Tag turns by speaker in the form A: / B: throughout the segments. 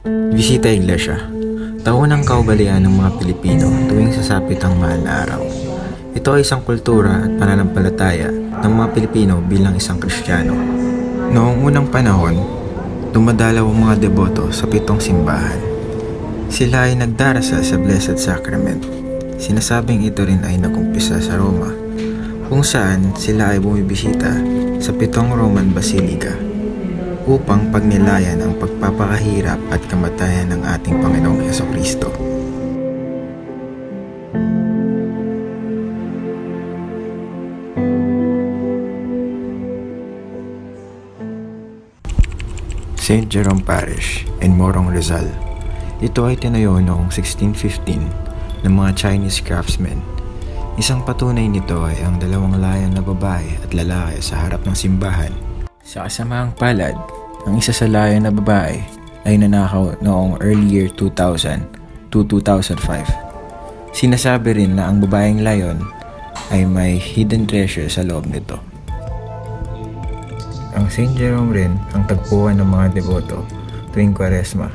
A: Bisita Iglesia, taunang kaugalian ng mga Pilipino tuwing sasapit ang mahal na araw. Ito ay isang kultura at pananampalataya ng mga Pilipino bilang isang Kristiyano. Noong unang panahon, dumadalaw ang mga deboto sa 7 simbahan. Sila ay nagdarasal sa Blessed Sacrament. Sinasabing ito rin ay nagumpisa sa Roma, kung saan sila ay bumibisita sa 7 Roman Basilica upang pagnilayan ang pagpapakahirap at kamatayan ng ating Panginoong Hesukristo. St. Jerome Parish in Morong, Rizal. Ito ay tinayo noong 1615 ng mga Chinese craftsmen. Isang patunay nito ay ang 2 layon na babae at lalaki sa harap ng simbahan. Sa kasamaang palad, ang isa sa layon na babae ay nanakaw noong early year 2000 to 2005. Sinasabi rin na ang babaeng layon ay may hidden treasure sa loob nito. Ang St. Jerome rin ang tagpuan ng mga deboto tuwing Kwaresma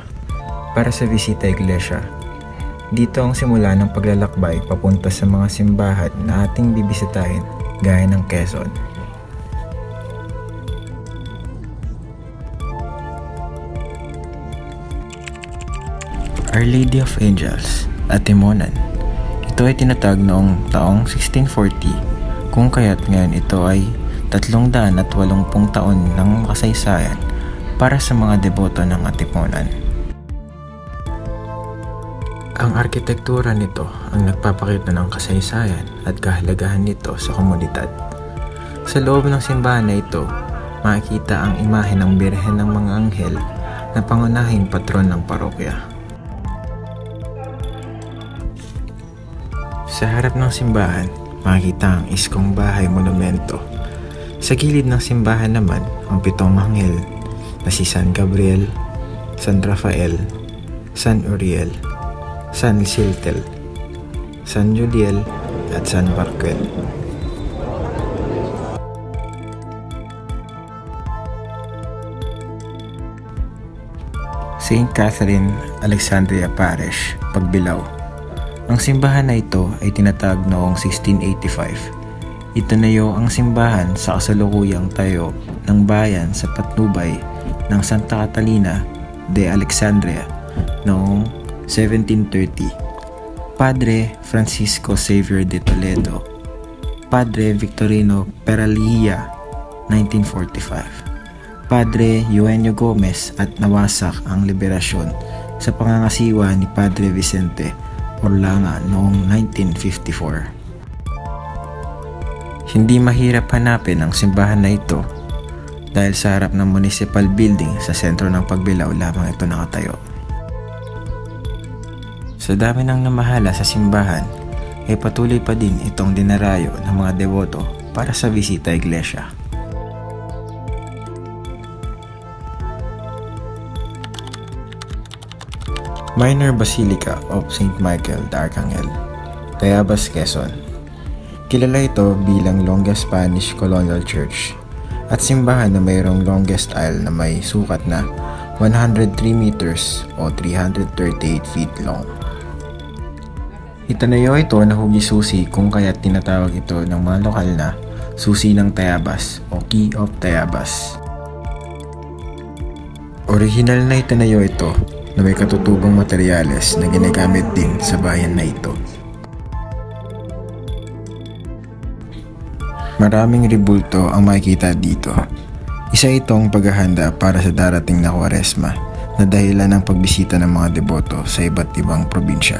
A: para sa Visita Iglesia. Dito ang simula ng paglalakbay papunta sa mga simbahan na ating bibisitahin gaya ng Quezon. Our Lady of Angels at Timonan. Ito ay tinatag noong taong 1640, kung kaya't ngayon ito ay 380 taon ng kasaysayan para sa mga deboto ng Atipunan. Ang arkitektura nito ang nagpapakita ng kasaysayan at kahalagahan nito sa komunidad. Sa loob ng simbahan na ito, makikita ang imahe ng Birhen ng mga Anghel na pangunahing patron ng parokya. Sa harap ng simbahan, makikita ang iskong bahay monumento. Sa gilid ng simbahan naman, ang 7 anghel na si San Gabriel, San Rafael, San Uriel, San Siltel, San Judiel at San Barquel. St. Catherine Alexandria Parish, Pagbilao. Ang simbahan na ito ay tinatag noong 1685. Itinayo ang simbahan sa kasalukuyang tayo ng bayan sa patnubay ng Santa Catalina de Alexandria noong 1730. Padre Francisco Xavier de Toledo, Padre Victorino Peralilla, 1945. Padre Eugenio Gomez at nawasak ang liberasyon sa pangangasiwa ni Padre Vicente Orlanga noong 1954. Hindi mahirap hanapin ang simbahan na ito dahil sa harap ng municipal building sa sentro ng Pagbilao lamang ito nakatayo. Sa dami ng namahala sa simbahan, ay patuloy pa din itong dinarayo ng mga deboto para sa Visita Iglesia. Minor Basilica of St. Michael the Archangel, Tayabas, Quezon. Kilala ito bilang longest Spanish colonial church at simbahan na mayroong longest aisle na may sukat na 103 meters o 338 feet long. Itinayo ito na hugi-susi kung kaya tinatawag ito ng mga lokal na Susi ng Tayabas o Key of Tayabas. Original na itinayo ito na may katutubong materyales na ginagamit din sa bayan na ito. Maraming ribulto ang makikita dito. Isa itong paghahanda para sa darating na Kwaresma na dahilan ng pagbisita ng mga deboto sa iba't ibang probinsya.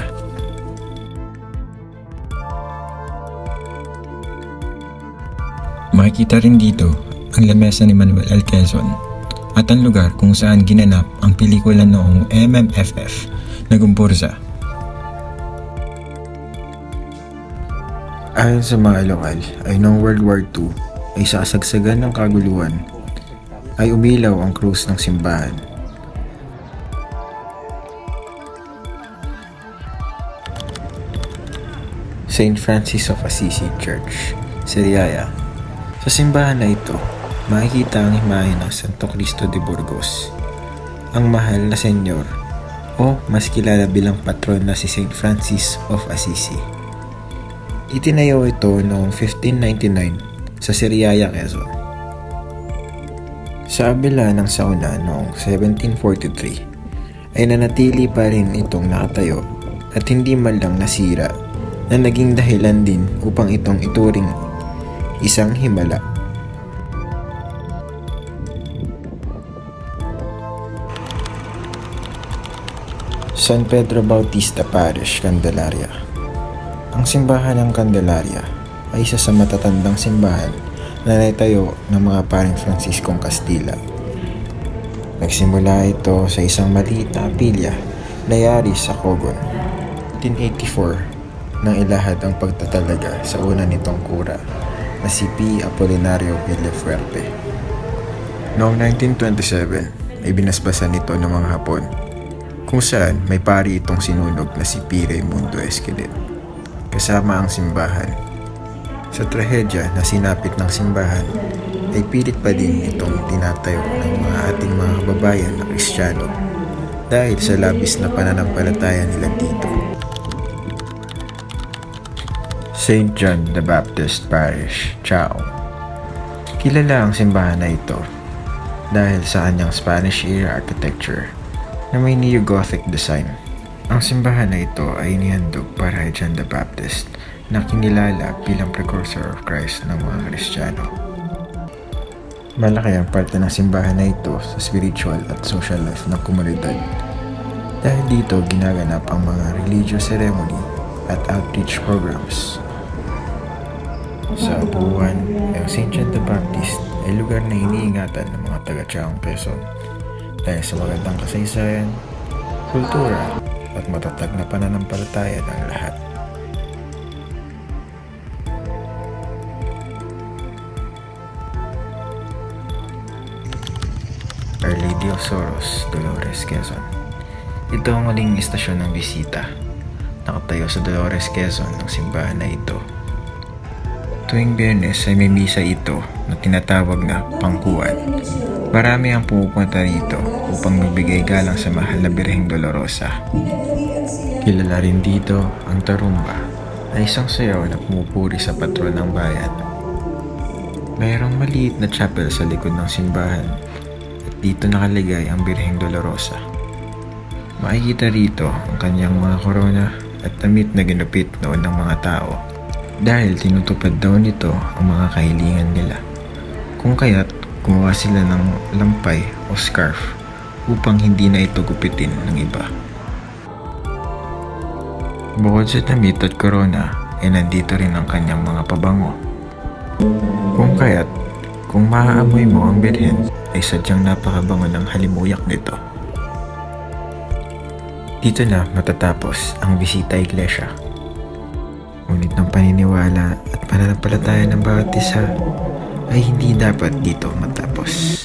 A: Makikita rin dito ang lamesa ni Manuel L. Quezon at ang lugar kung saan ginanap ang pelikula noong MMFF na Gumburza. Ayon sa mga lokal ay noong World War II ay sa kasagsagan ng kaguluhan ay umilaw ang krus ng simbahan. St. Francis of Assisi Church, Siriaya. Sa simbahan na ito, makikita ang imahe ng Santo Cristo de Burgos, ang mahal na senyor o mas kilala bilang patron na si St. Francis of Assisi. Itinayo ito noong 1599 sa Siriaya, Quezon. Sa abila ng sauna noong 1743 ay nanatili pa rin itong nakatayo at hindi man lang nasira, na naging dahilan din upang itong ituring isang himala. San Pedro Bautista Parish, Candelaria. Ang simbahan ng Candelaria ay isa sa matatandang simbahan na naitayo ng mga paring Franciscong Castilla. Nagsimula ito sa isang maliit na kapilya na yari sa Cogon. 1884 nang ilahad ang pagtatalaga sa una nitong kura na si P. Apolinario Villafuerte. Noong 1927 ay binasbasan nito ng mga Hapon, kung saan may pari itong sinunog na si P. Raimundo Esquelet kasama ang simbahan. Sa trahedya na sinapit ng simbahan ay pilit pa din itong tinatayo ng mga ating mga kababayan na Kristiyano dahil sa labis na pananampalataya nila dito. St. John the Baptist Parish, Chao. Kilala ang simbahan na ito dahil sa kanyang Spanish-era architecture na may neo-Gothic design. Ang simbahan na ito ay inihandog para kay John the Baptist na kinilala bilang precursor of Christ ng mga Kristiyano. Malaki ang parte ng simbahan na ito sa spiritual at social life ng komunidad dahil dito ginaganap ang mga religious ceremony at outreach programs. Sa Abuan, ang St. John the Baptist ay lugar na iniingatan ng mga taga-Chaong Quezon dahil sa magandang kasaysayan, kultura at matatag na pananampalataya ng lahat. Our Lady of Sorrows, Dolores, Quezon. Ito ang huling istasyon ng bisita. Nakatayo sa Dolores, Quezon ang simbahan na ito. Tuwing Biyernes ay may misa ito na tinatawag na Pangkuan. Marami ang pumupunta rito upang magbigay galang sa mahal na Birheng Dolorosa. Kilala rin dito ang Tarumba na isang sayaw na pumupuri sa patron ng bayan. Mayroong maliit na chapel sa likod ng simbahan at dito nakaligay ang Birheng Dolorosa. Makikita rito ang kanyang mga korona at damit na ginupit noon ng mga tao dahil tinutupad daw nito ang mga kahilingan nila. Kung kaya't gumawa sila ng lampay o scarf upang hindi na ito gupitin ng iba. Bukod sa damit at korona ay nandito rin ang kanyang mga pabango. Kung kaya't kung maaamoy mo ang birhen ay sadyang napakabango ng halimuyak nito. Dito na matatapos ang bisita iglesia. Ngunit ng paniniwala at pananampalataya ng bawat isa ay hindi dapat dito matapos.